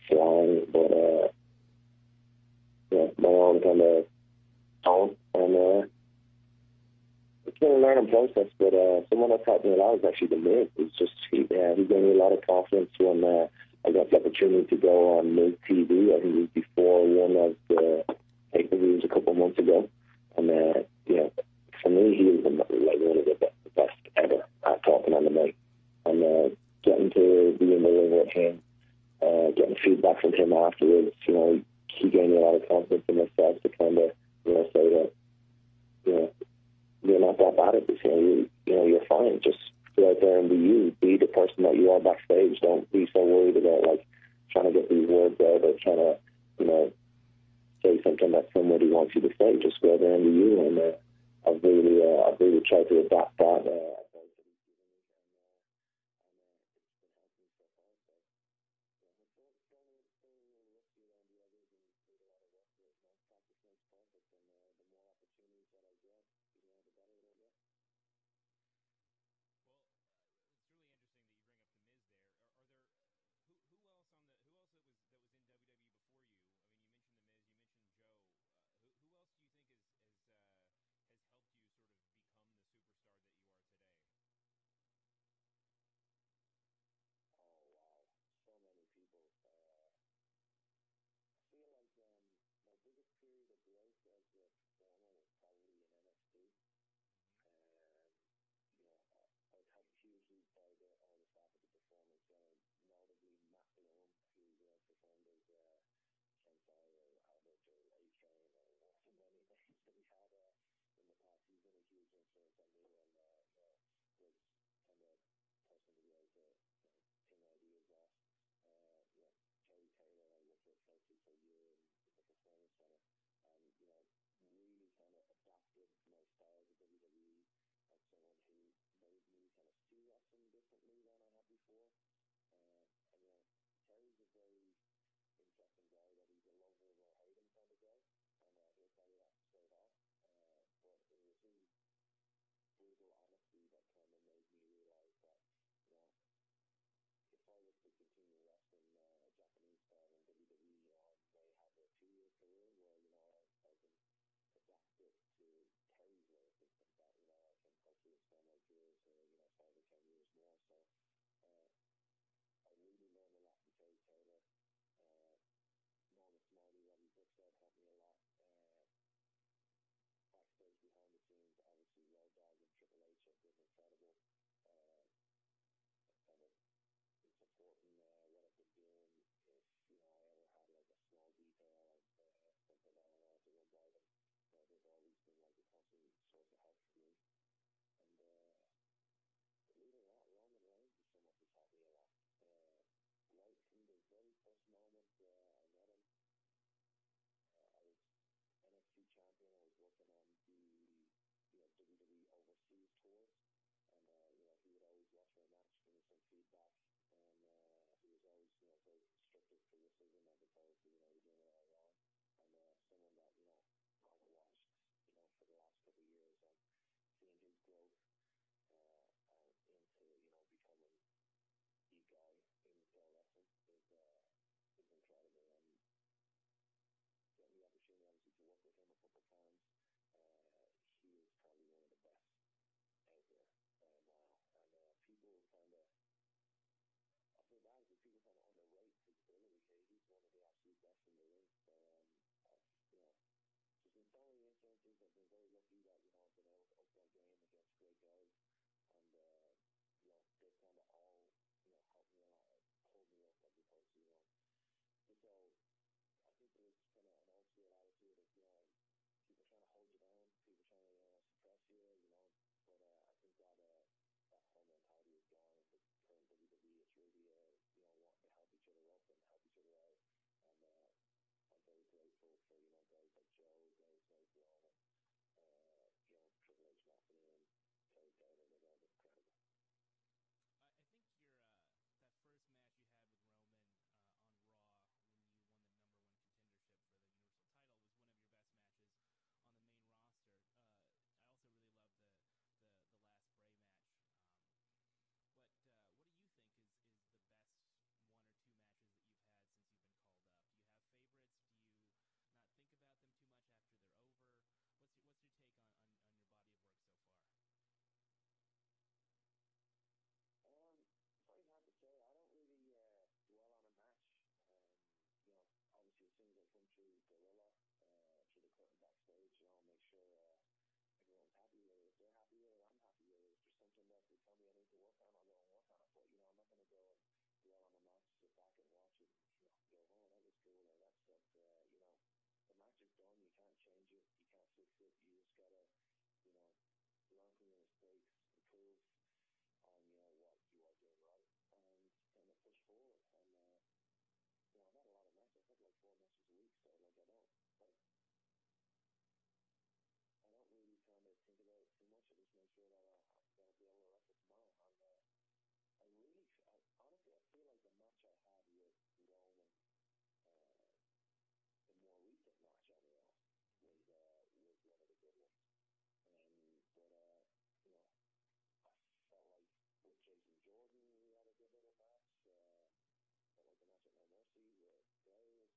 flying, but my own kind of tone. And it's been a learning process, but someone that taught me a lot is actually the Miz. It's just he gave me a lot of confidence when I got the opportunity to go on Miz TV. I think it was before one of the pay-per-views a couple of months ago, and for me, he was like one of the best ever at talking on the mic, and getting to be in the ring with him, getting feedback from him afterwards. He gave me a lot of confidence in myself to kind of say that you're not that bad at this. You're fine. Just go out there and be you. Be the person that you are backstage. Don't be so worried about like trying to get these words out or trying to say something that somebody wants you to say. Just go out there and be you. And I've really tried to adapt that. gorilla through the curtain backstage, make sure everyone's happy with it. If they're happy with it, I'm happy with it. If there's something that they tell me I need to work on, I'll go and work on it. But, I'm not going to go and dwell on the match, sit back and watch it and, go, oh, that was cool, or that stuff. The match is done. You can't change it. You can't fix it. You just got to, learn from your mistakes, improve on, what you are doing right, and kind of push forward. And, I've had a lot of matches. I've had like 4 matches a week, so, I don't really kind of think about it too much. I just make sure that I'm going to be able to wrestle tomorrow. And honestly, I feel like the match I had with Roman, the more recent match on Raw, was one of the good ones. I felt like with Jason Jordan, we had a good little match. Felt like the match at No Mercy with Bray was,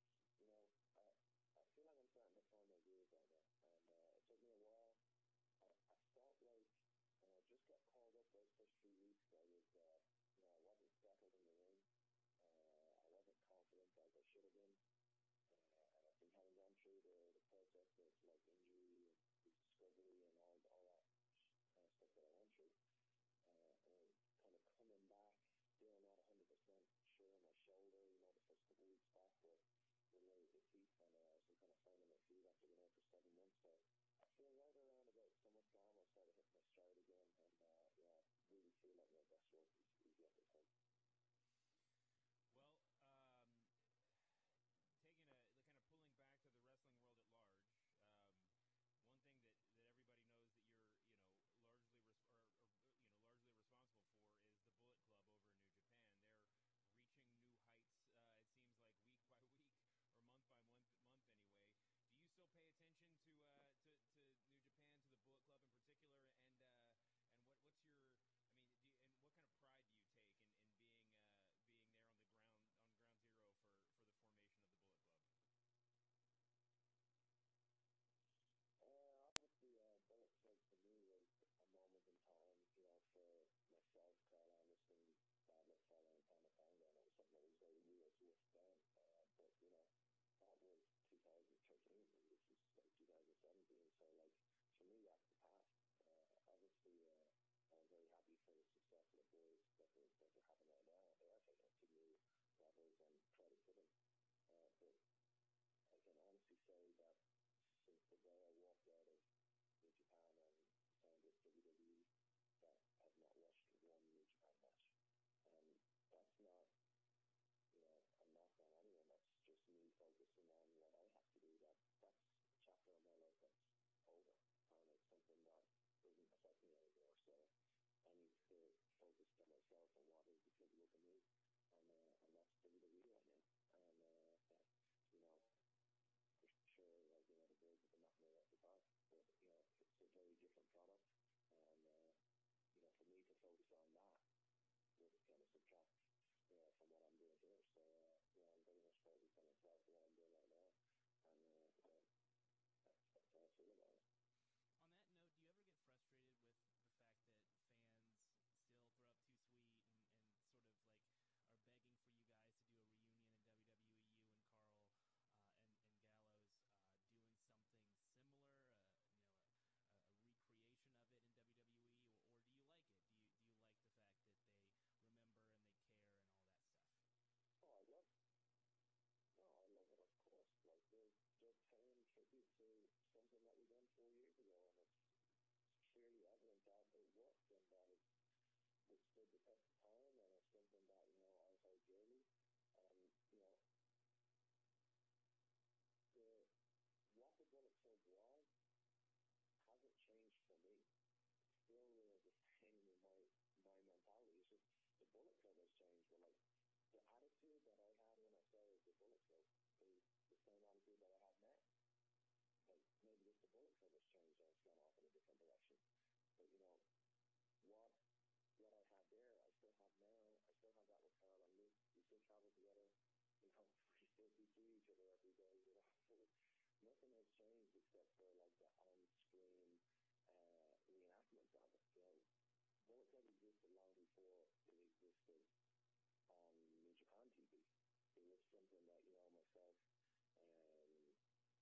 I feel like I'm starting to find my groove right now. And it took me a while. I felt like I just got called up those first 3 weeks. I was, I wasn't settled in the ring. I wasn't confident as I should have been. And I think having gone through the process of like injury and discovery and all that stuff that I went through, and kind of coming back, still not 100% sure on my shoulder, the first couple of weeks back, but with a little defeat, and so kind of finding my feet after being out for 7 months. So I feel right around about SummerSlam, I'll start to hit my stride again, and really feel like my best work is yet to come. Well, taking kind of pulling back to the wrestling world at large, one thing that everybody knows that you're largely largely responsible for is the Bullet Club over in New Japan. They're reaching new heights. It seems like week by week or month by month anyway. Do you still pay attention to New Japan, to the Bullet Club in particular, and what's your and what kind of pride do you take in being there on ground zero for the formation of the Bullet Club? Obviously, Bullet Club for me was a moment in time, for myself, Carl Anderson, Bad Luck Fale, and Tamatanga, and it was something that was very real to us then. But, that was 2013, and this is like 2017, so like, for me, that's the past. Obviously, I'm very happy for the success of the boys that they're having right now. They are taking it to new levels, and credit to them. But I can honestly say that since the day I walked out of New Japan and signed with WWE, that I've not watched one New Japan match. And that's not, a knock on anyone. That's just me focusing on what I have to do. That's a chapter of my life that's over, and it's something that doesn't affect me anymore. So I need to focus on myself and what is the good look of me, and that's WWE right now. And for sure, like, the boys have been knocking it out the park, but it's a very different product, and for me to focus on that would kind of subtract from what I'm doing here. So I'm very much focused on myself and what I'm doing right now, and that's how I feel about it. On that note, do you ever get frustrated with the fact that fans still throw up Too Sweet and sort of like are begging for you guys to do a reunion in WWE, you and Carl and Gallows doing something similar, a recreation of it in WWE, or do you like it? Do you like the fact that they remember and they care and all that stuff? Oh, I love it, of course. Like, they're paying tribute to something that we done 4 years ago, and it's clearly evident that it worked and that it withstood the test of time, and it's something that, I hold dearly. And, what the Bullet Club was hasn't changed for me. It's still the same in my mentality. It's just the Bullet Club has changed, but like the attitude that I had when I started the Bullet Club is the same attitude that I have now. Like, maybe just the Bullet Club has changed and it's gone off in a different direction. But what I had there, I still have now. I still have that with Carl and Luke. We still travel together. We still see each other every day. Nothing has changed except for like the on-screen reenactments of it. Bullet Club existed long before it existed on New Japan TV. It was something that myself and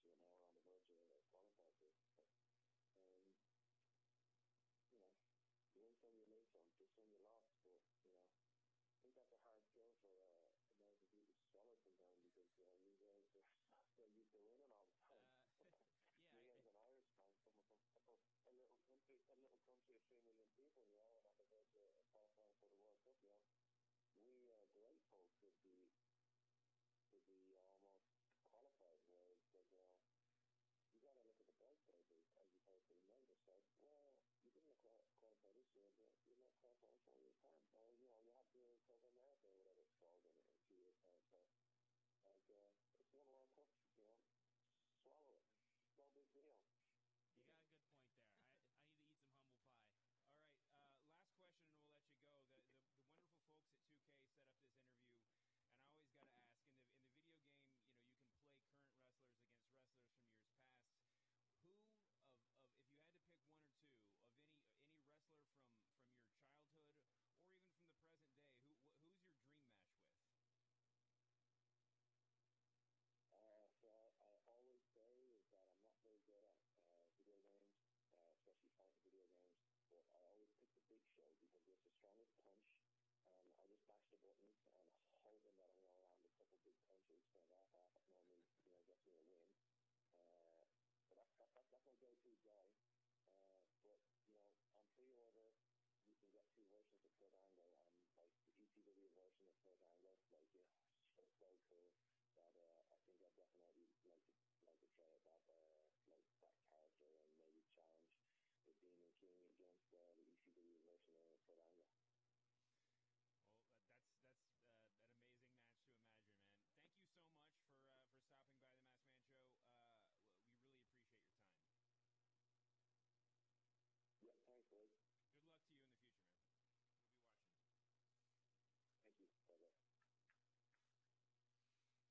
to it now. We're on the verge of qualifying for it. But, you know, you win some, you lose some. This one you lost, but, you know, I think that's a hard pill for American people to swallow sometimes because, you guys are used to winning all the time. Yeah. Me as an Irish man, coming from a little country of 3 million people, you know, and on the verge of qualifying for the World Cup, you know, we grateful to be almost qualified, whereas, like, you know, you got to look at the bright side as opposed to the negative side. Well, you didn't qualify this year, but you might qualify in 4 years' time. Or, you know, you have to Copa America or whatever it's called in 2 years' time. So, like, it's one World Cup, you know. Swallow it. No big deal. You got a good point there. I need to eat some humble pie. All right, last question, and we'll let you go. The wonderful folks at 2K set up this interview, and I always got to ask, in the video game, you know, you can play current wrestlers against wrestlers from years past. Who if you had to pick one or two of any wrestler from your childhood or even from the present day, who's your dream match with? So I always say is that I'm not very good at video games, especially fighting video games, but I always pick the Big Show because it's the strongest punch, and I just mash the buttons and hoping that I'm going to land a couple big punches, and that normally, you know, gets me a win. So that's my go-to guy. But, you know, on pre-order, you can get 2 versions of Kurt Angle, and like the ECW version of Kurt Angle, like, you know, it's just so cool that I think I'd definitely like to try out that character and maybe challenge the Demon King against the ECW version of Kurt Angle. Well, that's an amazing match to imagine, man. Thank you so much for stopping by the Masked Man Show. We really appreciate your time. Yeah, thanks, Blake. Good luck to you in the future, man. We'll be watching. Thank you. Bye-bye.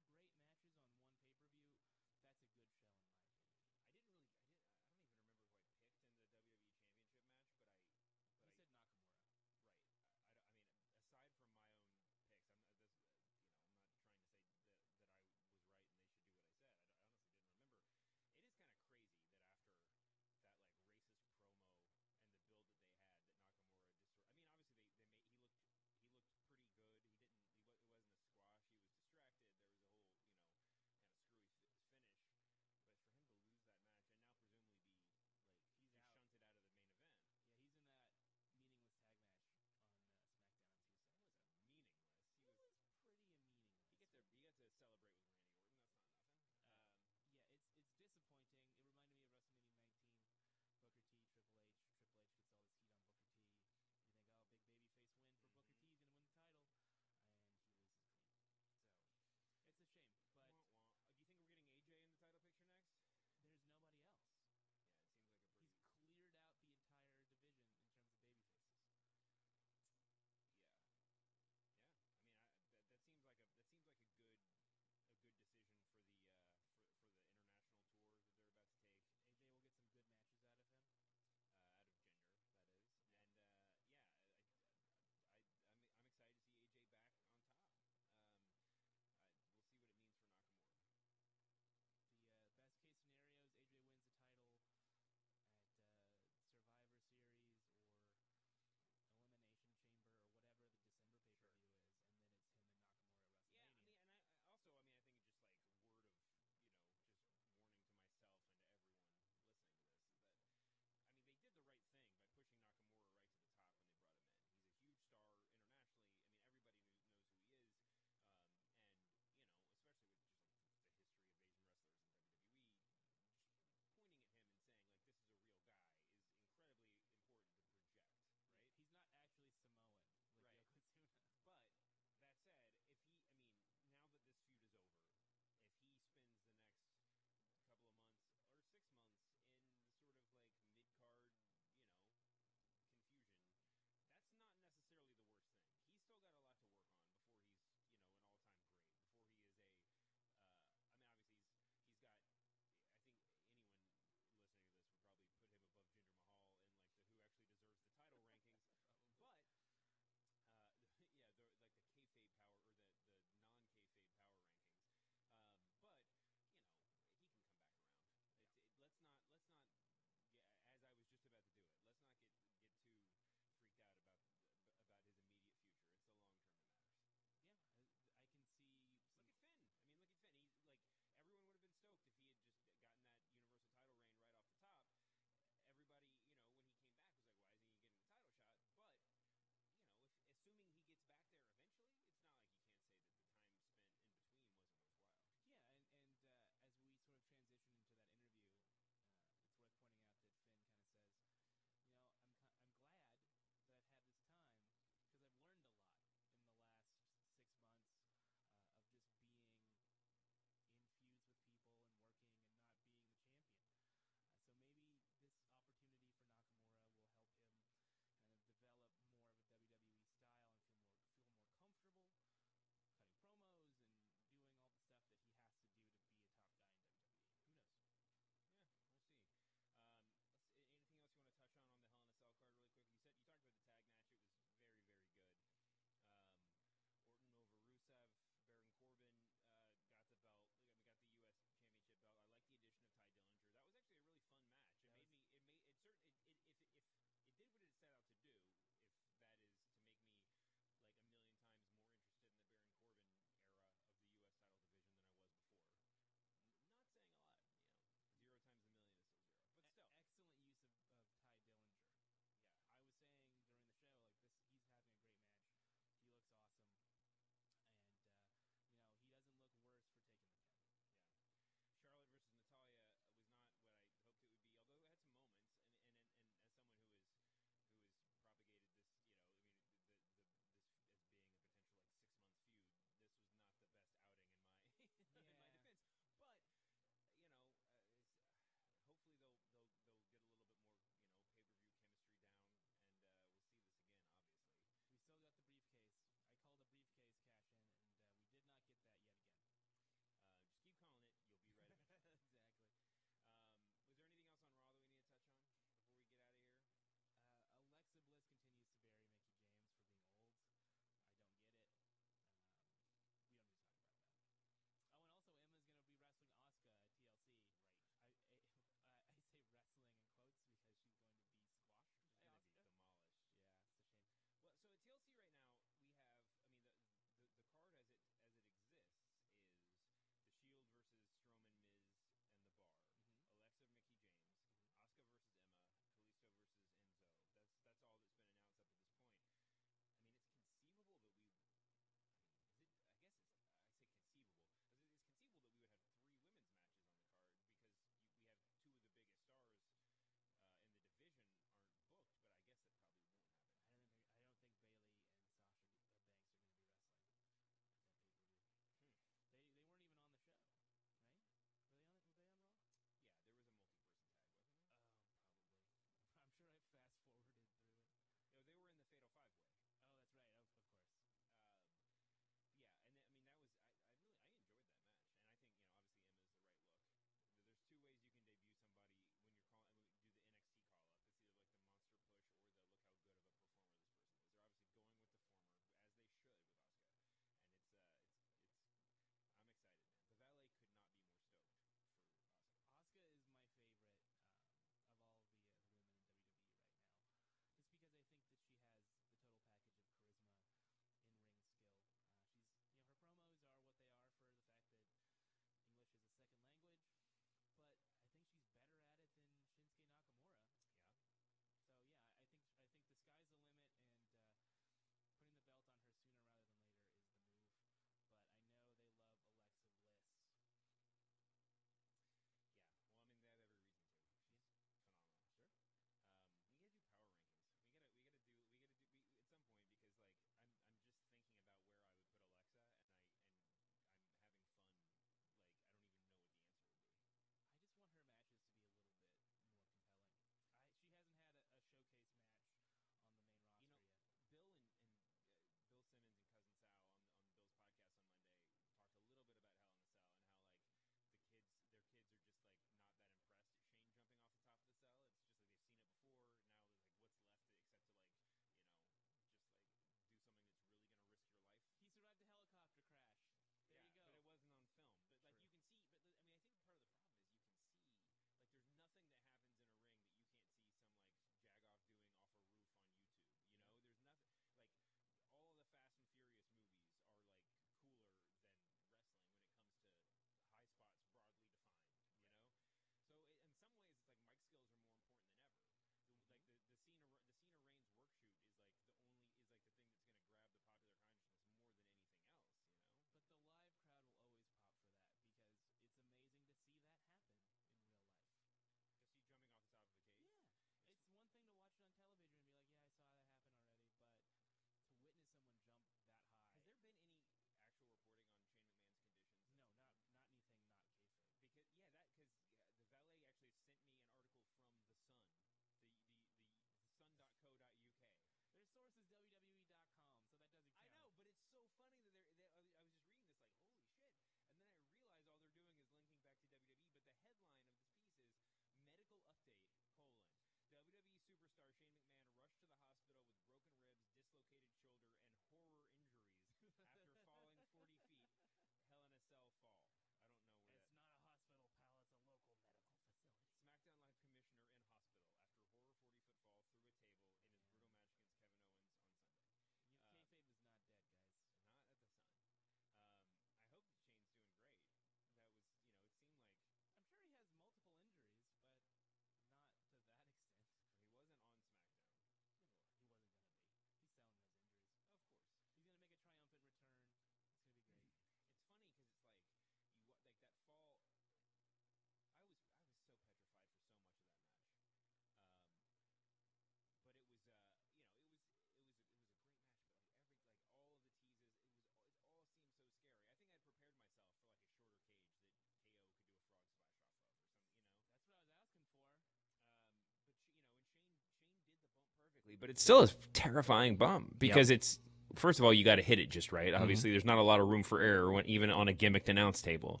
but it's still a terrifying bump because it's first of all you got to hit it just right. Obviously, there's not a lot of room for error even on a gimmicked announce table.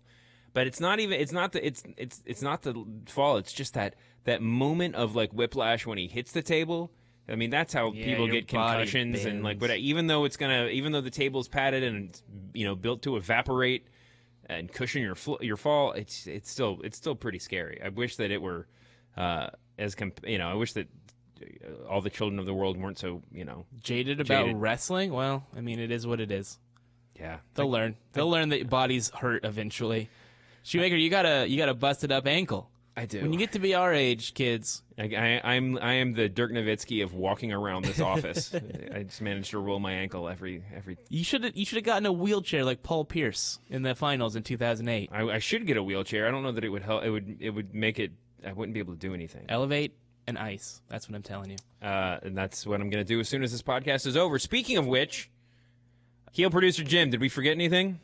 But it's not the fall. It's just that moment of like whiplash when he hits the table. I mean, that's how people get concussions and like. But even though the table's padded and it's, built to evaporate and cushion your fall, it's still pretty scary. I wish that it were I wish that all the children of the world weren't so jaded about wrestling. Well, I mean, it is what it is. Yeah, they'll learn. They'll learn that bodies hurt eventually. Shoemaker, you got a busted up ankle. I do. When you get to be our age, kids. I am the Dirk Nowitzki of walking around this office. I just managed to roll my ankle every. You should have gotten a wheelchair like Paul Pierce in the finals in 2008. I should get a wheelchair. I don't know that it would help. It would make it. I wouldn't be able to do anything. Elevate and ice. That's what I'm telling you. And that's what I'm going to do as soon as this podcast is over. Speaking of which, heel producer Jim, did we forget anything?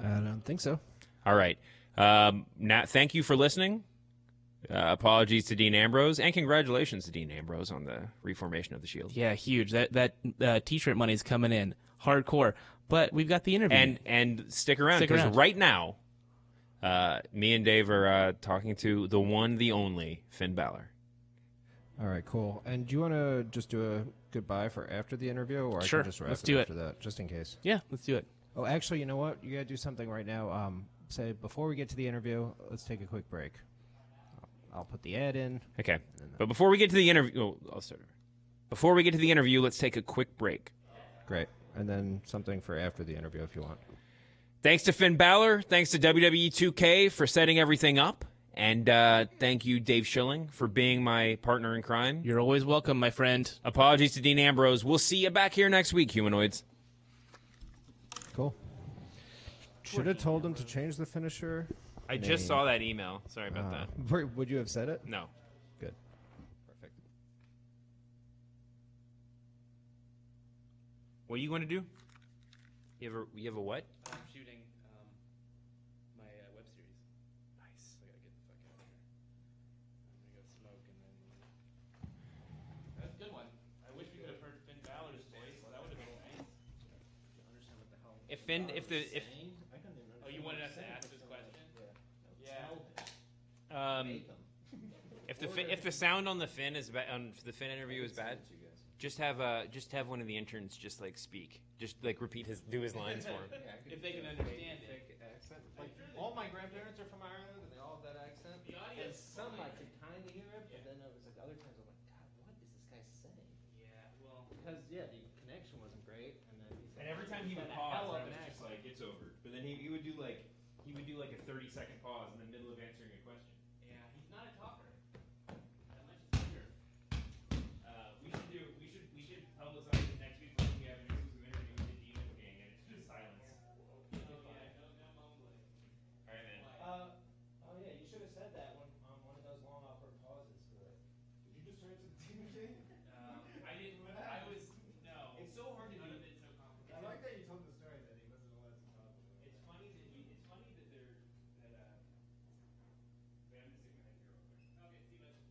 I don't think so. All right. Now, thank you for listening. Apologies to Dean Ambrose, and congratulations to Dean Ambrose on the reformation of the Shield. Yeah, huge. That T-shirt money is coming in hardcore. But we've got the interview. And stick around, because right now, me and Dave are talking to the one, the only Finn Balor. All right, cool. And do you want to just do a goodbye for after the interview, or sure, I can just wrap let's it do after that, just in case? Yeah, let's do it. Oh, actually, you know what? You got to do something right now. Say before we get to the interview, let's take a quick break. I'll put the ad in. Okay. But before we get to the interview, I'll start. Before we get to the interview, let's take a quick break. Great. And then something for after the interview if you want. Thanks to Finn Balor. Thanks to WWE 2K for setting everything up. And thank you, Dave Schilling, for being my partner in crime. You're always welcome, my friend. Apologies to Dean Ambrose. We'll see you back here next week, humanoids. Cool. Should have told him to change the finisher. I just saw that email. Sorry about that. Would you have said it? No. Good. Perfect. What are you going to do? You have a what? I'm shooting my web series. Nice. I gotta get the fuck out of here. I'm gonna go smoke and then. That's a good one. I wish we could have heard Finn Balor's voice. That would have been nice. I don't understand what the hell. Oh, you wanted us to ask this question? Yeah. If the sound on the Finn is on the Finn interview is bad, just have one of the interns just like speak, just like do his lines for him. If they can understand it. Like, all my grandparents are from Ireland, and they all have that accent. The audience. Some I could kind of hear it, but then it was like other times I'm like, God, what is this guy saying? Yeah. Well. Because the connection wasn't great, and then he's like, And every time he would pause, I was just like, it's over. But then he would do like a 30-second pause in the middle of answering a question. Yeah, he's not a talker. That much is clear. We should publicize it next week when we have an exclusive interview with the Demon King, and it's just silence. Oh yeah, no mumbling. All right, man. oh yeah, you should have said that one on one of those long awkward pauses. Did you just turn to the Demon King? I didn't. I was no. It's so hard to do. So complicated. I like that you told the story that he wasn't allowed to talk. It's funny that they're that I'm gonna stick my head here real quick. Okay, see you later.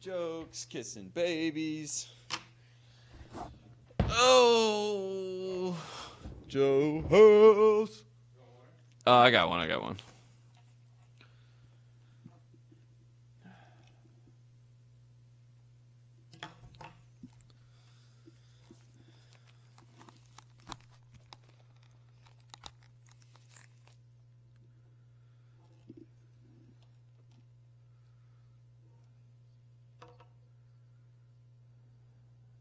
jokes, kissing babies. Oh, Joe House. Oh, I got one.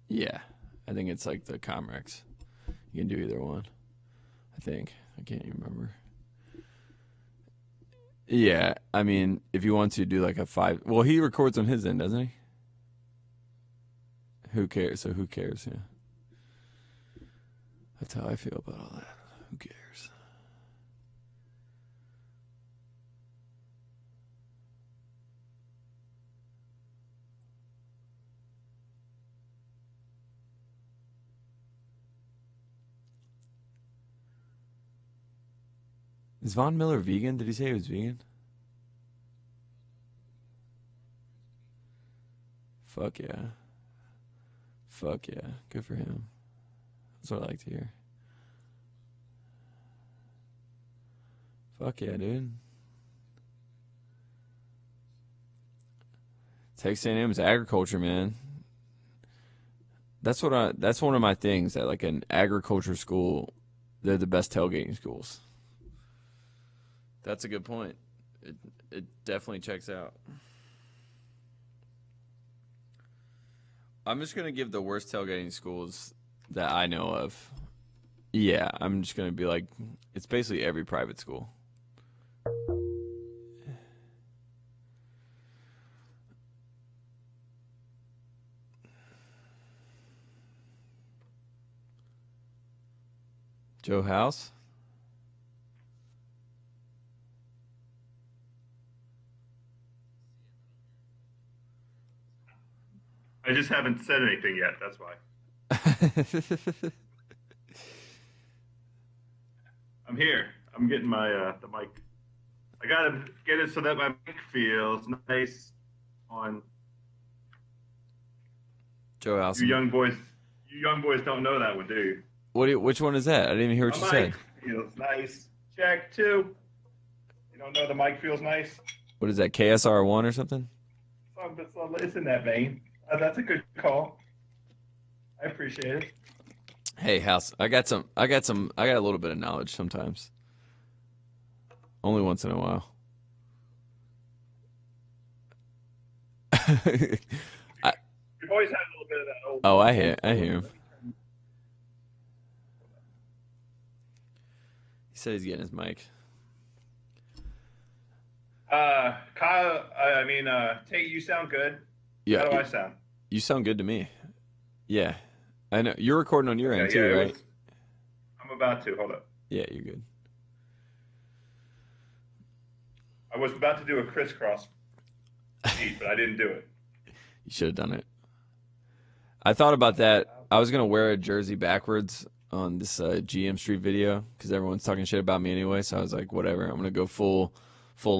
Yeah, I think it's like the Comrex. You can do either one. I think. I can't even remember. Yeah, I mean, if you want to do like a 5... Well, he records on his end, doesn't he? Who cares? So who cares? Yeah. That's how I feel about all that. Who cares? Is Von Miller vegan? Did he say he was vegan? Fuck yeah. Fuck yeah. Good for him. That's what I like to hear. Fuck yeah, dude. Texas A&M is agriculture, man. That's one of my things, that like an agriculture school, they're the best tailgating schools. That's a good point. It definitely checks out. I'm just going to give the worst tailgating schools that I know of. Yeah, I'm just going to be like, it's basically every private school. Joe House? I just haven't said anything yet. That's why. I'm here. I'm getting my the mic. I gotta get it so that my mic feels nice on. Joe House. You young boys don't know that one, do you? Which one is that? I didn't even hear what you said. Feels nice. Check 2. You don't know the mic feels nice? What is that? KSR1 or something? It's in that vein. That's a good call. I appreciate it. Hey, House, I got a little bit of knowledge sometimes. Only once in a while. You've always had a little bit of that old. Oh, I hear him. He said he's getting his mic. Kyle, Tate, you sound good. Yeah. How do I sound? You sound good to me. Yeah. I know. You're recording on your end too, right? I'm about to. Hold up. Yeah, you're good. I was about to do a crisscross feed, but I didn't do it. You should have done it. I thought about that. I was going to wear a jersey backwards on this GM Street video because everyone's talking shit about me anyway. So I was like, whatever. I'm going to go full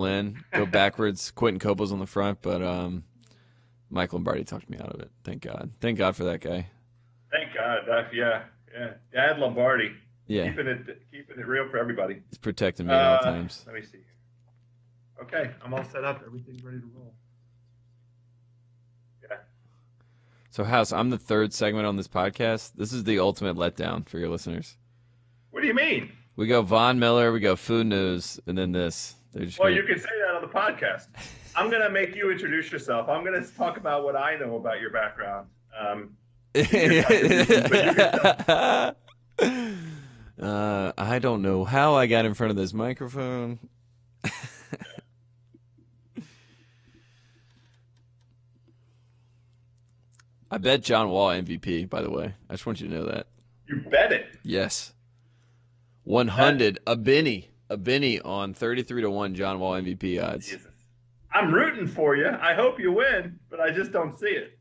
in, go backwards. Quentin Copo's on the front, but Mike Lombardi talked me out of it. Thank God. Thank God for that guy. Thank God. Yeah. Dad Lombardi. Yeah. Keeping it real for everybody. He's protecting me at all times. Let me see. Okay, I'm all set up. Everything's ready to roll. Yeah. So, House, I'm the third segment on this podcast. This is the ultimate letdown for your listeners. What do you mean? We go Von Miller, we go food news, and then this. You can say that on the podcast. I'm going to make you introduce yourself. I'm going to talk about what I know about your background. I don't know how I got in front of this microphone. I bet John Wall MVP, by the way. I just want you to know that. You bet it. Yes. 100, a Benny on 33-1 John Wall MVP odds. Jesus. I'm rooting for you. I hope you win, but I just don't see it.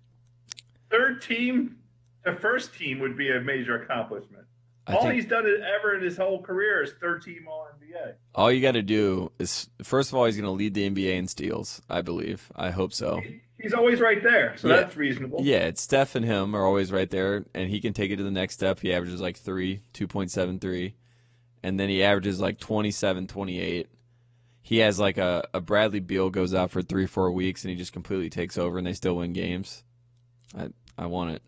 Third team to first team would be a major accomplishment. All he's done ever in his whole career is third-team All-NBA. All you got to do is, first of all, he's going to lead the NBA in steals, I believe. I hope so. He's always right there, so that's reasonable. Yeah, it's Steph and him are always right there, and he can take it to the next step. He averages like 2.73, and then he averages like 27, 28. He has like a Bradley Beal goes out for 3-4 weeks, and he just completely takes over, and they still win games. I want it.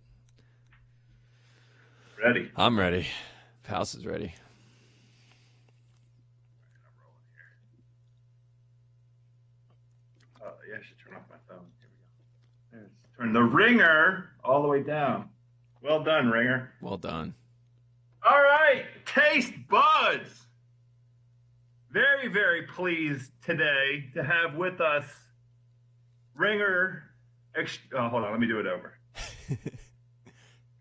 Ready. I'm ready. House is ready. Oh, yeah, I should turn off my phone. Here we go. Let's turn the ringer all the way down. Well done, ringer. Well done. All right, taste buds. Very, very pleased today to have with us ringer. Hold on, let me do it over.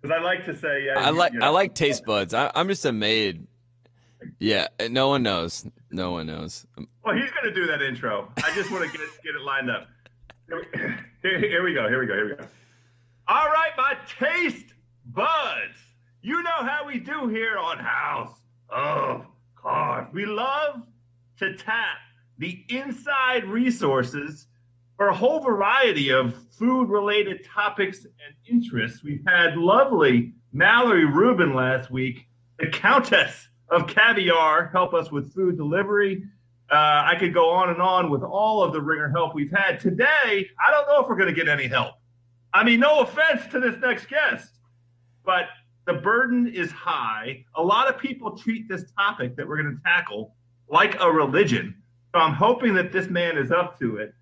Because I like to say, I like taste buds. I'm just a maid. Yeah, no one knows. No one knows. Well, he's going to do that intro. I just want to get it lined up. Here we go. All right, my taste buds. You know how we do here on House of Cards. We love to tap the inside resources for a whole variety of food-related topics and interests. We've had lovely Mallory Rubin last week, the Countess of Caviar, help us with food delivery. I could go on and on with all of the ringer help we've had. Today, I don't know if we're going to get any help. I mean, no offense to this next guest, but the burden is high. A lot of people treat this topic that we're going to tackle like a religion. So I'm hoping that this man is up to it.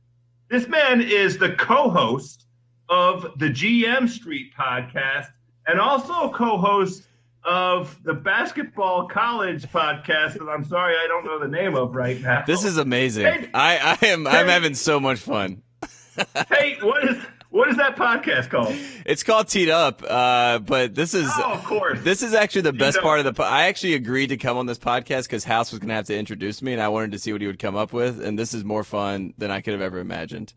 This man is the co-host of the GM Street podcast and also co-host of the basketball college podcast that I'm sorry I don't know the name of right now. This is amazing. I'm having so much fun. Hey, what is that podcast called? It's called Teed Up, but this is of course. This is actually the best part of the I actually agreed to come on this podcast because House was going to have to introduce me, and I wanted to see what he would come up with, and this is more fun than I could have ever imagined.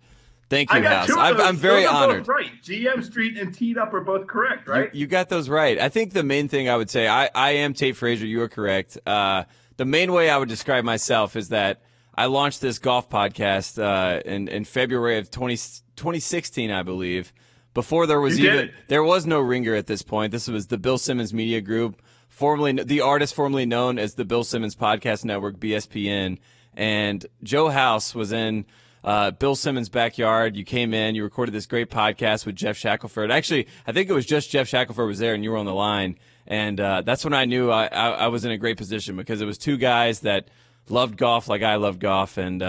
Thank you, House. I'm very honored. Right. GM Street and Teed Up are both correct, right? You got those right. I think the main thing I would say, I am Tate Frazier. You are correct. The main way I would describe myself is that I launched this golf podcast in February of 2016, I believe. Before there was there was no ringer at this point. This was the Bill Simmons Media Group, the artist formerly known as the Bill Simmons Podcast Network, BSPN. And Joe House was in Bill Simmons' backyard. You came in, you recorded this great podcast with Jeff Shackelford. Actually, I think it was just Jeff Shackelford was there and you were on the line. And that's when I knew I was in a great position because it was two guys that loved golf like I love golf and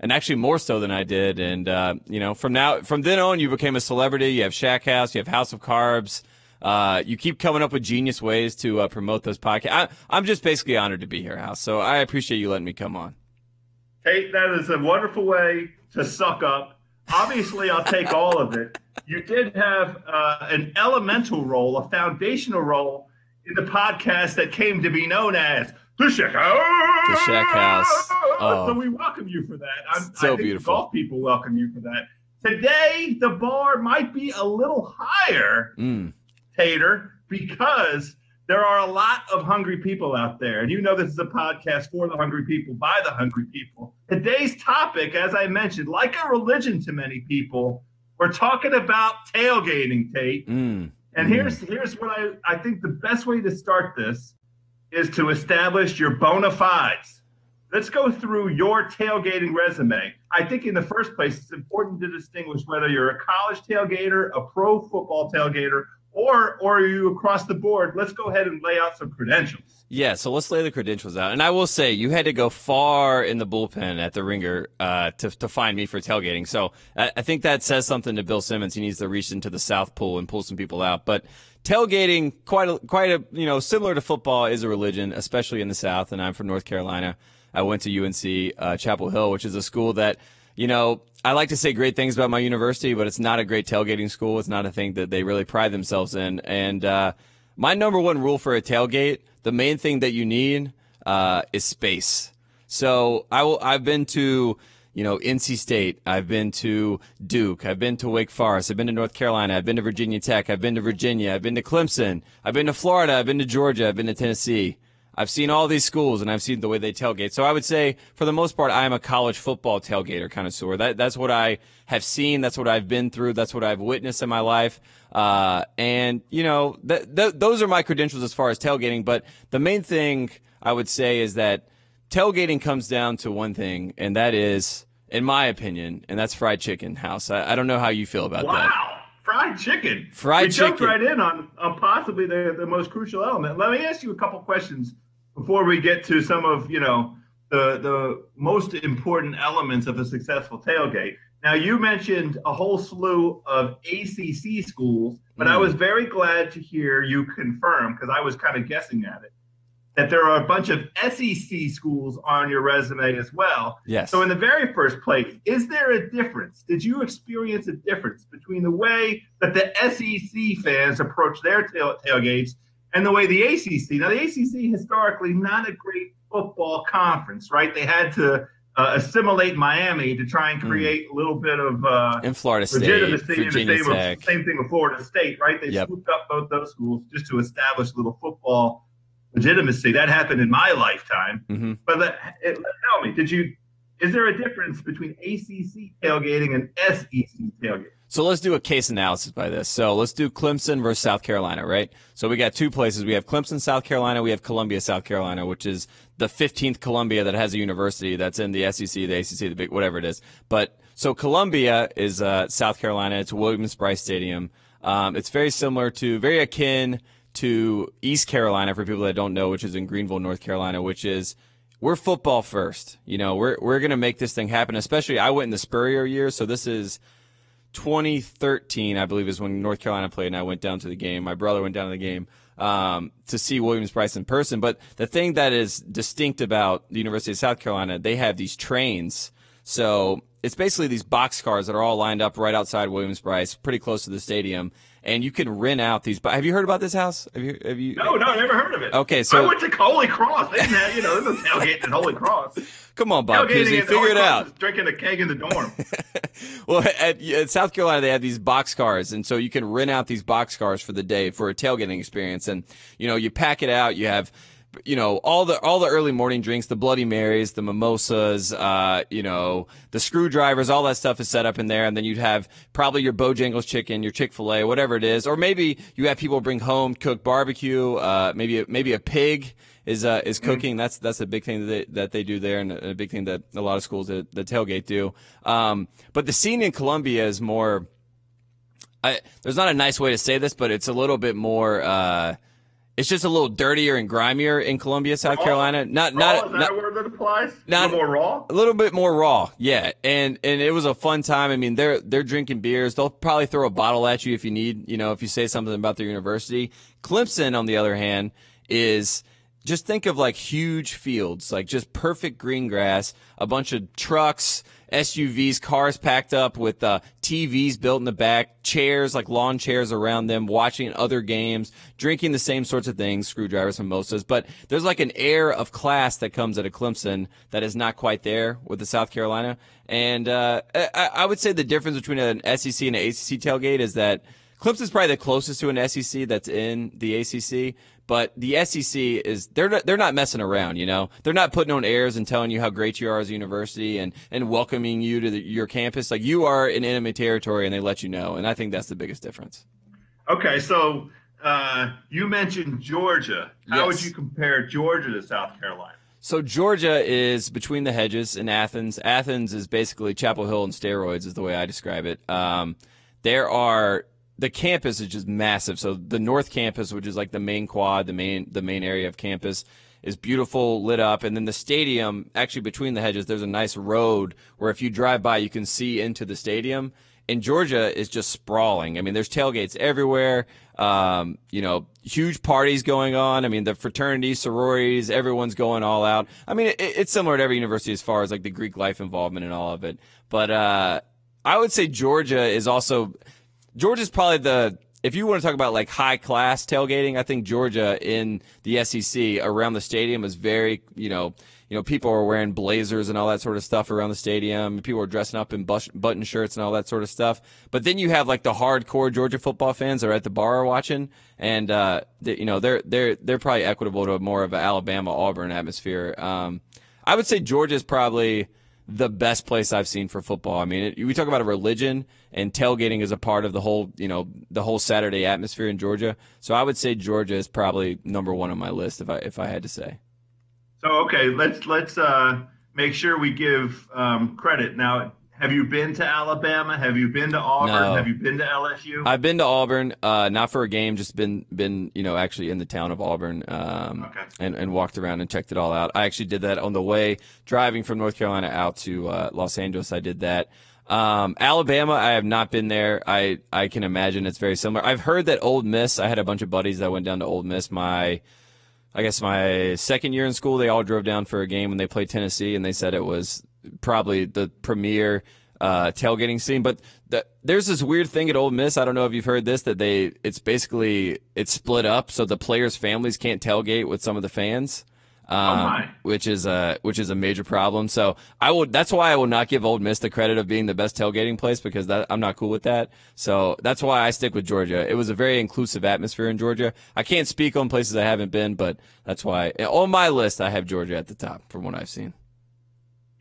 actually more so than I did. And, from then on, you became a celebrity. You have Shack House, you have House of Carbs. You keep coming up with genius ways to promote those podcasts. I'm just basically honored to be here, House. So I appreciate you letting me come on. Hey, that is a wonderful way to suck up. Obviously, I'll take all of it. You did have an elemental role, a foundational role in the podcast that came to be known as The Shack House. The Shack House. Oh. So we welcome you for that. I think beautiful. The golf people welcome you for that. Today, the bar might be a little higher, Tater, because there are a lot of hungry people out there. And you know this is a podcast for the hungry people, by the hungry people. Today's topic, as I mentioned, like a religion to many people, we're talking about tailgating, Tate. And here's what I think the best way to start this is to establish your bona fides. Let's go through your tailgating resume. I think in the first place, it's important to distinguish whether you're a college tailgater, a pro football tailgater, or are you across the board. Let's go ahead and lay out some credentials. Yeah, so let's lay the credentials out. And I will say, you had to go far in the bullpen at the Ringer to find me for tailgating. So I think that says something to Bill Simmons. He needs to reach into the South Pool and pull some people out. But tailgating, quite a similar to football, is a religion, especially in the South. And I'm from North Carolina. I went to UNC Chapel Hill, which is a school that, I like to say great things about my university, but it's not a great tailgating school. It's not a thing that they really pride themselves in. And my number one rule for a tailgate, the main thing that you need is space. So I've been to NC State. I've been to Duke. I've been to Wake Forest. I've been to North Carolina. I've been to Virginia Tech. I've been to Virginia. I've been to Clemson. I've been to Florida. I've been to Georgia. I've been to Tennessee. I've seen all these schools, and I've seen the way they tailgate. So I would say, for the most part, I am a college football tailgater connoisseur. That's what I have seen. That's what I've been through. That's what I've witnessed in my life. And those are my credentials as far as tailgating. But the main thing I would say is that tailgating comes down to one thing, and that is, in my opinion, and that's fried chicken, House. I don't know how you feel about that. Wow, fried chicken. Fried chicken. Jumped right in on possibly the most crucial element. Let me ask you a couple questions before we get to some of, the most important elements of a successful tailgate. Now, you mentioned a whole slew of ACC schools, but I was very glad to hear you confirm, because I was kind of guessing at it, that there are a bunch of SEC schools on your resume as well. Yes. So in the very first place, is there a difference? Did you experience a difference between the way that the SEC fans approach their tailgates and the way the ACC? Now, the ACC historically not a great football conference, right? They had to assimilate Miami to try and create a little bit of in Florida State, legitimacy. Virginia Tech. Same thing with Florida State, right? They swooped up both those schools just to establish a little football legitimacy. That happened in my lifetime. Mm-hmm. But tell me, is there a difference between ACC tailgating and SEC tailgating? So let's do a case analysis by this. So let's do Clemson versus South Carolina, right? So we got two places. We have Clemson, South Carolina. We have Columbia, South Carolina, which is the 15th Columbia that has a university that's in the SEC, the ACC, the big, whatever it is. But so Columbia is South Carolina. It's Williams-Brice Stadium. It's very akin to East Carolina, for people that don't know, which is in Greenville, North Carolina, which is, we're football first. We're going to make this thing happen. Especially, I went in the Spurrier year, so this is 2013, I believe, is when North Carolina played, and I went down to the game. My brother went down to the game to see Williams-Brice in person. But the thing that is distinct about the University of South Carolina, they have these trains. So it's basically these box cars that are all lined up right outside Williams-Brice, pretty close to the stadium. And you can rent out these. Have you heard about this, House? Have you? No, never heard of it. Okay, so I went to Holy Cross. They didn't have, there's no tailgating at Holy Cross. Come on, Bob Cousy, figure it out. Drinking a keg in the dorm. Well, at South Carolina, they have these box cars, and so you can rent out these box cars for the day for a tailgating experience. And you pack it out. You have all the early morning drinks, the Bloody Marys, the mimosas, the screwdrivers, all that stuff is set up in there. And then you'd have probably your Bojangles chicken, your Chick-fil-A, whatever it is. Or maybe you have people bring home cooked barbecue, maybe a pig is cooking. That's a big thing that they do there, and a big thing that a lot of schools that tailgate do. But the scene in Columbia is more, there's not a nice way to say this, but it's a little bit more, it's just a little dirtier and grimier in Columbia, South Carolina. Is that a word that applies? A little more raw? A little bit more raw, yeah. And it was a fun time. I mean, they're drinking beers. They'll probably throw a bottle at you if you need, if you say something about their university. Clemson, on the other hand, is just think of like huge fields, like just perfect green grass, a bunch of trucks, SUVs, cars packed up with TVs built in the back, chairs, like lawn chairs around them, watching other games, drinking the same sorts of things, screwdrivers, mimosas. But there's like an air of class that comes out of Clemson that is not quite there with the South Carolina. And I would say the difference between an SEC and an ACC tailgate is that Clemson's probably the closest to an SEC that's in the ACC. But the SEC is they're not messing around, They're not putting on airs and telling you how great you are as a university and welcoming you to your campus. Like, you are in enemy territory, and they let you know. And I think that's the biggest difference. Okay, so you mentioned Georgia. How would you compare Georgia to South Carolina? So Georgia is between the hedges in Athens. Athens is basically Chapel Hill and steroids, is the way I describe it. The campus is just massive. So the North Campus, which is like the main quad, the main area of campus, is beautiful, lit up. And then the stadium, actually between the hedges, there's a nice road where if you drive by, you can see into the stadium. And Georgia is just sprawling. I mean, there's tailgates everywhere. Huge parties going on. I mean, the fraternities, sororities, everyone's going all out. I mean, it's similar to every university as far as like the Greek life involvement and all of it. But I would say Georgia's probably if you want to talk about like high class tailgating, I think Georgia in the SEC around the stadium is very, people are wearing blazers and all that sort of stuff around the stadium. People are dressing up in button shirts and all that sort of stuff. But then you have like the hardcore Georgia football fans that are at the bar watching, and they're probably equitable to more of an Alabama-Auburn atmosphere. I would say Georgia is probably the best place I've seen for football. I mean, we talk about a religion, and tailgating is a part of the whole Saturday atmosphere in Georgia. So I would say Georgia is probably number one on my list if I had to say. So okay, let's make sure we give credit. Now, have you been to Alabama? Have you been to Auburn? No. Have you been to LSU? I've been to Auburn, not for a game, just been actually in the town of Auburn, and walked around and checked it all out. I actually did that on the way driving from North Carolina out to Los Angeles. I did that. Alabama, I have not been there. I can imagine it's very similar. I've heard that Ole Miss. I had a bunch of buddies that went down to Ole Miss. My second year in school, they all drove down for a game when they played Tennessee, and they said it was probably the premier tailgating scene. But there's this weird thing at Ole Miss. I don't know if you've heard this, that it's split up, so the players' families can't tailgate with some of the fans. Which is a major problem. So that's why I will not give Ole Miss the credit of being the best tailgating place, because I'm not cool with that. So that's why I stick with Georgia. It was a very inclusive atmosphere in Georgia. I can't speak on places I haven't been, but that's why on my list I have Georgia at the top from what I've seen.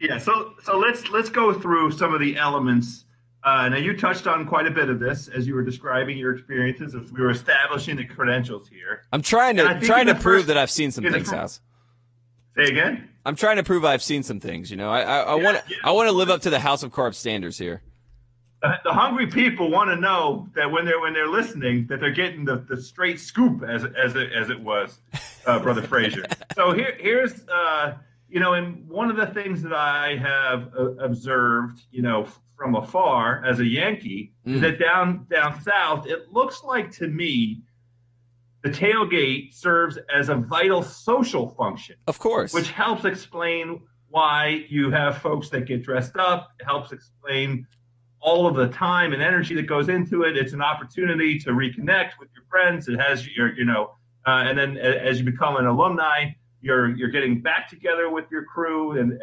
Yeah. So let's go through some of the elements. Now you touched on quite a bit of this as you were describing your experiences as we were establishing the credentials here. I'm trying to prove that I've seen some things, House. Say again? I'm trying to prove I've seen some things. I want to live up to the House of Carb standards here. The hungry people want to know that when they're listening, that they're getting the straight scoop, as it was, Brother Frazier. So here's and one of the things that I have observed, from afar as a Yankee, is that down south, it looks like to me, the tailgate serves as a vital social function. Of course. Which helps explain why you have folks that get dressed up. It helps explain all of the time and energy that goes into it. It's an opportunity to reconnect with your friends. It has and then as you become an alumni, you're getting back together with your crew, and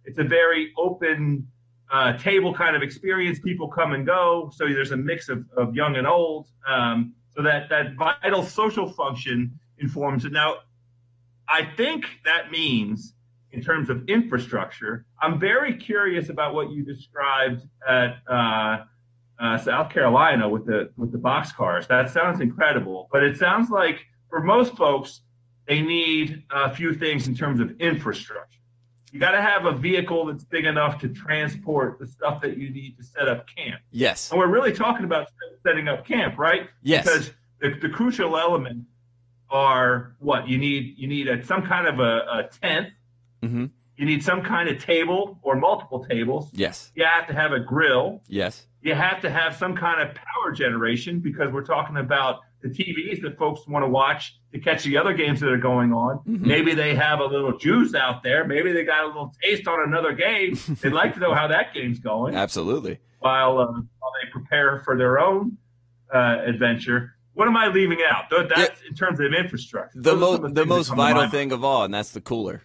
it's a very open table kind of experience. People come and go, so there's a mix of young and old. So that vital social function informs it. Now, I think that means, in terms of infrastructure, I'm very curious about what you described at South Carolina with the boxcars. That sounds incredible, but it sounds like for most folks, they need a few things in terms of infrastructure. You got to have a vehicle that's big enough to transport the stuff that you need to set up camp. Yes. And we're really talking about setting up camp, right? Yes. Because the crucial elements are what? You need some kind of a tent. Mm-hmm. You need some kind of table or multiple tables. Yes. You have to have a grill. Yes. You have to have some kind of power generation, because we're talking about the TVs that folks want to watch to catch the other games that are going on. Mm-hmm. Maybe they have a little juice out there. Maybe they got a little taste on another game. They'd like to know how that game's going. Absolutely. While they prepare for their own adventure. What am I leaving out? That's in terms of infrastructure. The most vital thing of all, and that's the cooler.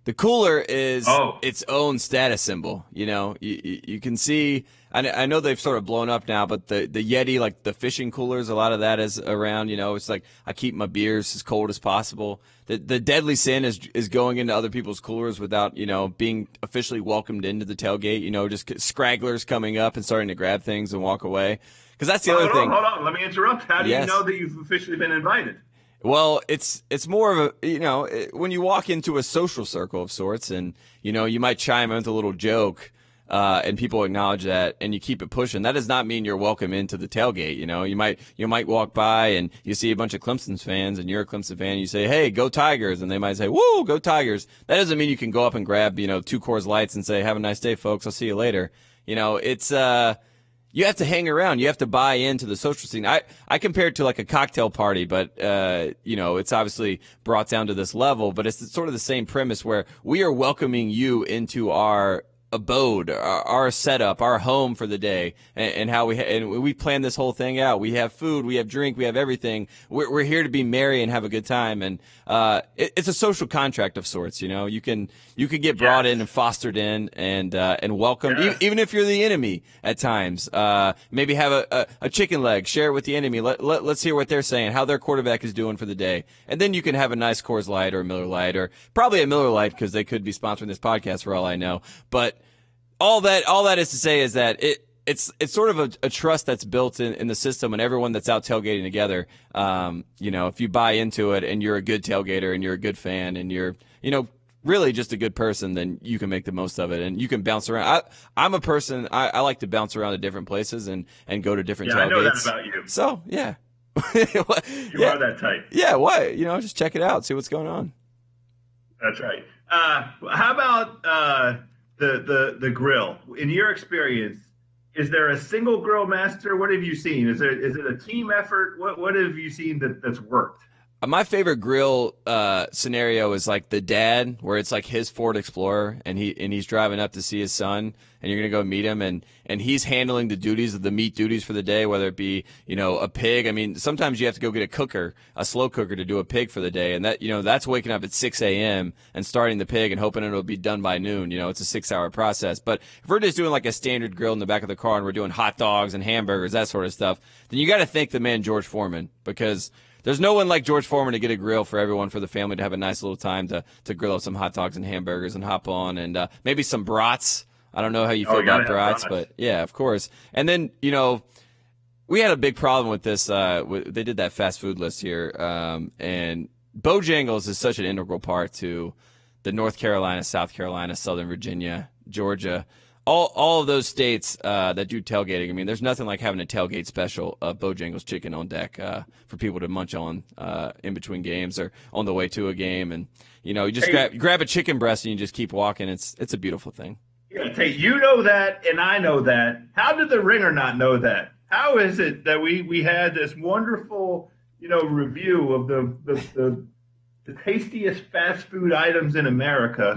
The cooler is its own status symbol. You can see. I know they've sort of blown up now, but the Yeti, like the fishing coolers, a lot of that is around. It's like I keep my beers as cold as possible. The deadly sin is going into other people's coolers without being officially welcomed into the tailgate. Just scragglers coming up and starting to grab things and walk away. Because that's the other thing. Hold on. Let me interrupt. How do you know that you've officially been invited? Well, it's more of a, when you walk into a social circle of sorts, and, you might chime in with a little joke, and people acknowledge that, and you keep it pushing. That does not mean you're welcome into the tailgate. You might walk by and you see a bunch of Clemson fans, and you're a Clemson fan, and you say, "Hey, go Tigers," and they might say, "Woo, go Tigers." That doesn't mean you can go up and grab, 2 Coors Lights and say, "Have a nice day, folks. I'll see you later." It's you have to hang around. You have to buy into the social scene. I compare it to like a cocktail party, but, it's obviously brought down to this level, but it's sort of the same premise where we are welcoming you into our abode, our setup, our home for the day, and how we plan this whole thing out. We have food, we have drink, we have everything. We're here to be merry and have a good time, and it's a social contract of sorts. You can get brought in and fostered in and welcomed, even if you're the enemy at times. Maybe have a chicken leg, share it with the enemy. Let's hear what they're saying, how their quarterback is doing for the day, and then you can have a nice Coors Light or a Miller Lite, or probably a Miller Lite because they could be sponsoring this podcast for all I know. But all that is to say is that it's sort of a trust that's built in the system, and everyone that's out tailgating together. If you buy into it and you're a good tailgater and you're a good fan and you're really just a good person, then you can make the most of it and you can bounce around. I'm a person, I like to bounce around to different places and go to different tailgates. I know that about you. So yeah. You are that type. Yeah, why? Just check it out, see what's going on. That's right. How about the grill? In your experience, is there a single grill master? What have you seen? Is it a team effort? What have you seen that's worked? My favorite grill scenario is like the dad, where it's like his Ford Explorer, and he's driving up to see his son, and you're gonna go meet him, and he's handling the duties of the meat duties for the day, whether it be a pig. I mean, sometimes you have to go get a slow cooker to do a pig for the day, and that's waking up at 6 a.m. and starting the pig and hoping it'll be done by noon. It's a 6-hour process. But if we're just doing like a standard grill in the back of the car and we're doing hot dogs and hamburgers, that sort of stuff, then you got to thank the man George Foreman, because there's no one like George Foreman to get a grill for everyone, for the family to have a nice little time to grill up some hot dogs and hamburgers and hop on, and maybe some brats. I don't know how you feel about brats, but yeah, of course. And then, we had a big problem with this. They did that fast food list here, and Bojangles is such an integral part to the North Carolina, South Carolina, Southern Virginia, Georgia, all of those states that do tailgating. I mean, there's nothing like having a tailgate special of Bojangles chicken on deck for people to munch on in between games or on the way to a game. And, you just grab a chicken breast and you just keep walking. It's a beautiful thing. Yeah, Tate, you know that, and I know that. How did the Ringer not know that? How is it that we had this wonderful, review of the tastiest fast food items in America,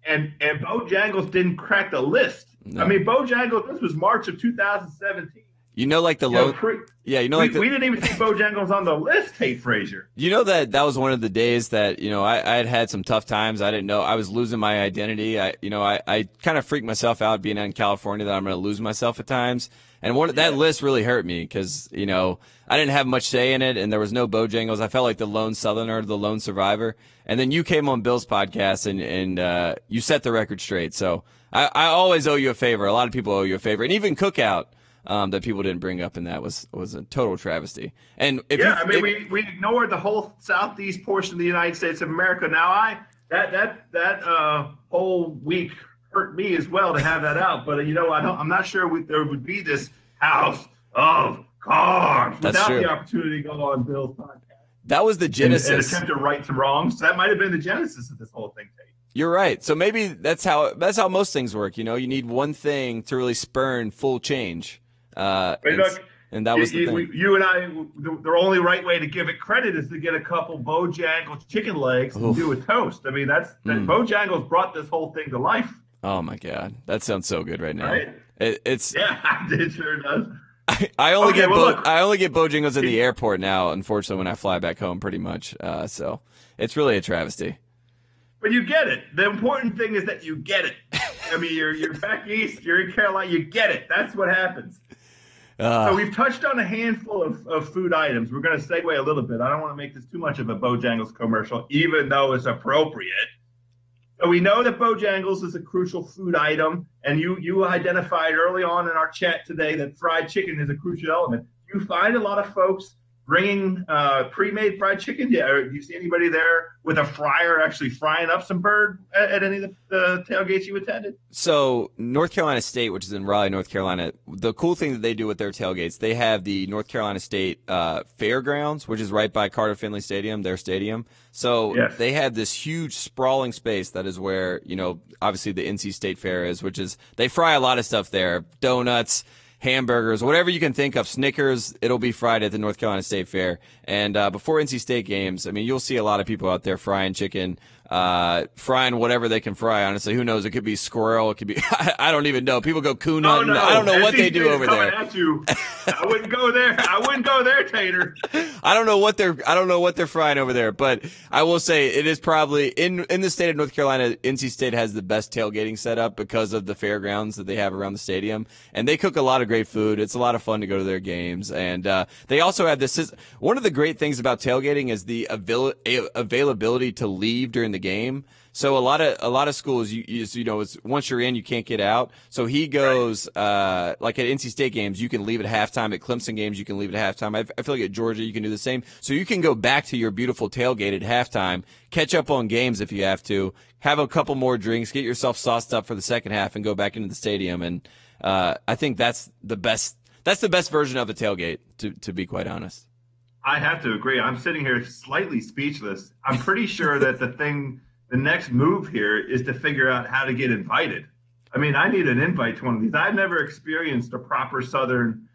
and Bojangles didn't crack the list? No. I mean, Bojangles, this was March of 2017. Like the low. We didn't even see Bojangles on the list, Tate Frazier. That was one of the days that, I had some tough times. I didn't know. I was losing my identity. I kind of freaked myself out being out in California that I'm going to lose myself at times. And that list really hurt me because, I didn't have much say in it, and there was no Bojangles. I felt like the lone Southerner, the lone survivor. And then you came on Bill's podcast and you set the record straight. So I always owe you a favor. A lot of people owe you a favor. And even Cookout, that people didn't bring up, and that was a total travesty. And we ignored the whole southeast portion of the United States of America. Now that whole week hurt me as well to have that out. But I'm not sure there would be this house of cards without the opportunity to go on Bill's podcast. That was the genesis. And attempt to right some wrongs. That might have been the genesis of this whole thing, Tate. You're right. So maybe that's how most things work. You need one thing to really spurn full change. And that was the thing. You and I, the only right way to give it credit is to get a couple Bojangles chicken legs and do a toast. I mean, Bojangles brought this whole thing to life. Oh my God, that sounds so good right now. Right? It sure does. I only get Bojangles in the airport now, unfortunately, when I fly back home, pretty much. So it's really a travesty. But you get it. The important thing is that you get it. I mean, you're back east, you're in Carolina, you get it. That's what happens. So we've touched on a handful of food items. We're going to segue a little bit. I don't want to make this too much of a Bojangles commercial, even though it's appropriate. So we know that Bojangles is a crucial food item, and you identified early on in our chat today that fried chicken is a crucial element. You find a lot of folks bringing pre-made fried chicken. Do you see anybody there with a fryer actually frying up some bird at any of the tailgates you attended? So North Carolina State, which is in Raleigh, North Carolina, the cool thing that they do with their tailgates, they have the North Carolina State Fairgrounds, which is right by Carter Finley Stadium, their stadium. So yes, they have this huge sprawling space that is where, obviously the NC State Fair is, which is, they fry a lot of stuff there, donuts, hamburgers, whatever you can think of, Snickers, it'll be fried at the North Carolina State Fair. And before NC State games, I mean, you'll see a lot of people out there frying chicken frying whatever they can fry. Honestly, who knows? It could be squirrel. It could be I don't even know. People go coon hunting. no. I don't know what they do over coming there. At you. I wouldn't go there. Tater. I don't know what they're frying over there, but I will say it is probably in the state of North Carolina. NC State has the best tailgating setup because of the fairgrounds that they have around the stadium, and they cook a lot of great food. It's a lot of fun to go to their games, and they also have this. One of the great things about tailgating is the availability to leave during the game. So a lot of schools, it's once you're in, you can't get out. So he goes, like at NC State games, you can leave at halftime. At Clemson games, you can leave at halftime. I feel like at Georgia, you can do the same. So you can go back to your beautiful tailgate at halftime, catch up on games if you have to, have a couple more drinks, get yourself sauced up for the second half, and go back into the stadium. And I think that's the best version of a tailgate, to be quite honest. I have to agree. I'm sitting here slightly speechless. I'm pretty sure that the next move here is to figure out how to get invited. I mean, I need an invite to one of these. I've never experienced a proper Southern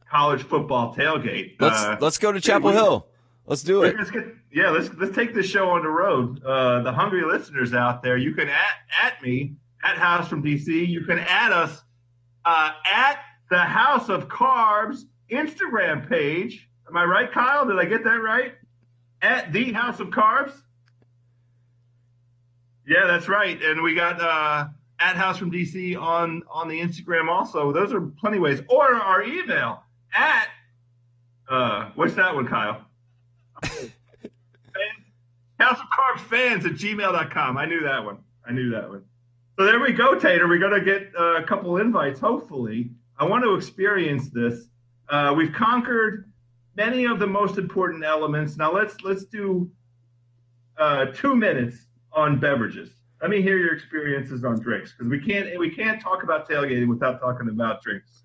college football tailgate. Let's go to Chapel Hill. Let's do it. Let's take this show on the road. The hungry listeners out there, you can at me at House from DC. You can add us at the House of Carbs Instagram page. Am I right, Kyle? Did I get that right? At the House of Carbs. Yeah, that's right. And we got at House from DC on the Instagram also. Those are plenty of ways. Or our email at what's that one, Kyle? House of Carbs fans at gmail.com. I knew that one. So there we go, Tater. We're going to get a couple invites, hopefully. I want to experience this. We've conquered many of the most important elements. Now let's do 2 minutes on beverages. Let me hear your experiences on drinks, because we can't talk about tailgating without talking about drinks.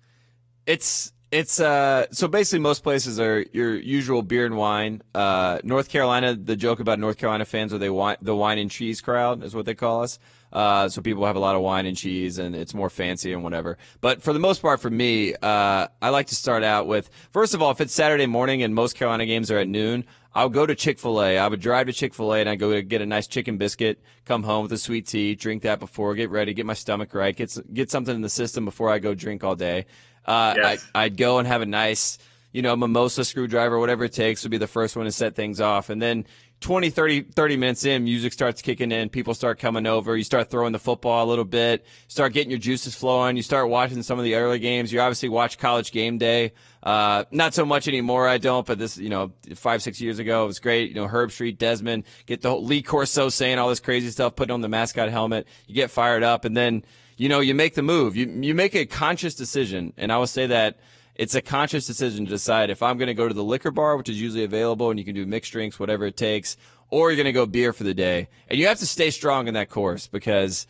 It's so basically most places are your usual beer and wine. North Carolina, the joke about North Carolina fans are the wine and cheese crowd is what they call us. So people have a lot of wine and cheese, and it's more fancy and whatever. But for the most part, for me, I like to start out with, first of all, if it's Saturday morning and most Carolina games are at noon, I'll go to Chick-fil-A. I would drive to Chick-fil-A, and I go get a nice chicken biscuit, come home with a sweet tea, drink that before, get ready, get my stomach right, get something in the system before I go drink all day. Yes. I'd go and have a nice, mimosa, screwdriver, whatever it takes would be the first one to set things off. And then 20, 30 minutes in, music starts kicking in, people start coming over, you start throwing the football a little bit, start getting your juices flowing, you start watching some of the early games. You obviously watch College Game Day. Not so much anymore, I don't, but this, 5-6 years ago, it was great. Herb Street, Desmond, get the whole Lee Corso saying all this crazy stuff, putting on the mascot helmet, you get fired up, and then, you make the move. You make a conscious decision, and I will say that it's a conscious decision to decide if I'm going to go to the liquor bar, which is usually available, and you can do mixed drinks, whatever it takes, or you're going to go beer for the day. And you have to stay strong in that course because,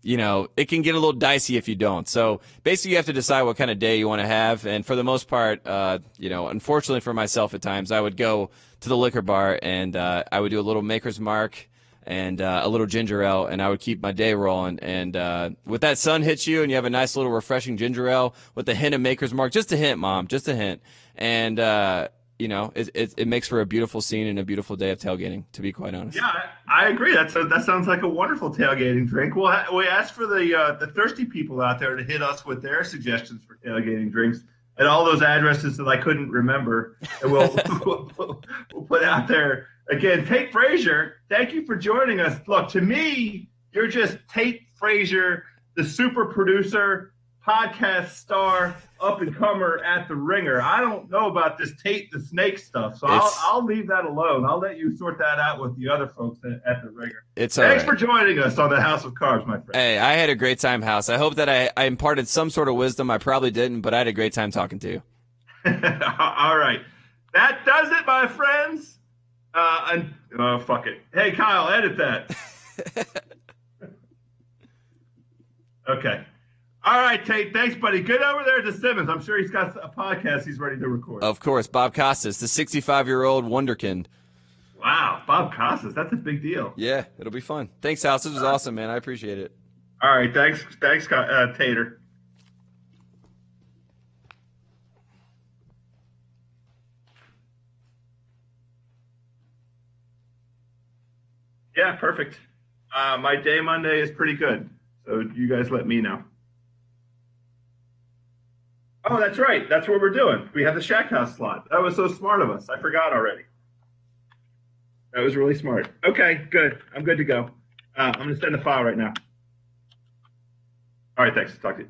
it can get a little dicey if you don't. So basically you have to decide what kind of day you want to have. And for the most part, unfortunately for myself at times, I would go to the liquor bar and I would do a little Maker's Mark and a little ginger ale, and I would keep my day rolling. And with that sun hits you and you have a nice little refreshing ginger ale with a hint of Maker's Mark, just a hint, Mom, just a hint. And, it makes for a beautiful scene and a beautiful day of tailgating, to be quite honest. Yeah, I agree. That sounds like a wonderful tailgating drink. We asked for the thirsty people out there to hit us with their suggestions for tailgating drinks at all those addresses that I couldn't remember. And we'll put out there. Again, Tate Frazier, thank you for joining us. Look, to me, you're just Tate Frazier, the super producer, podcast star, up-and-comer at The Ringer. I don't know about this Tate the Snake stuff, so I'll leave that alone. I'll let you sort that out with the other folks at The Ringer. Thanks for joining us on the House of Carbs, my friend. Hey, I had a great time, House. I hope that I imparted some sort of wisdom. I probably didn't, but I had a great time talking to you. All right. That does it, my friends. Fuck it. Hey, Kyle, edit that. Okay. All right, Tate. Thanks, buddy. Get over there to Simmons. I'm sure he's got a podcast he's ready to record. Of course. Bob Costas, the 65-year-old wonderkind. Wow. Bob Costas. That's a big deal. Yeah, it'll be fun. Thanks, House. This was awesome, man. I appreciate it. All right. Thanks, Tater. Yeah, perfect. My day Monday is pretty good. So you guys let me know. Oh, that's right. That's what we're doing. We have the Shack House slot. That was so smart of us. I forgot already. That was really smart. Okay, good. I'm good to go. I'm going to send the file right now. All right, thanks. Talk to you.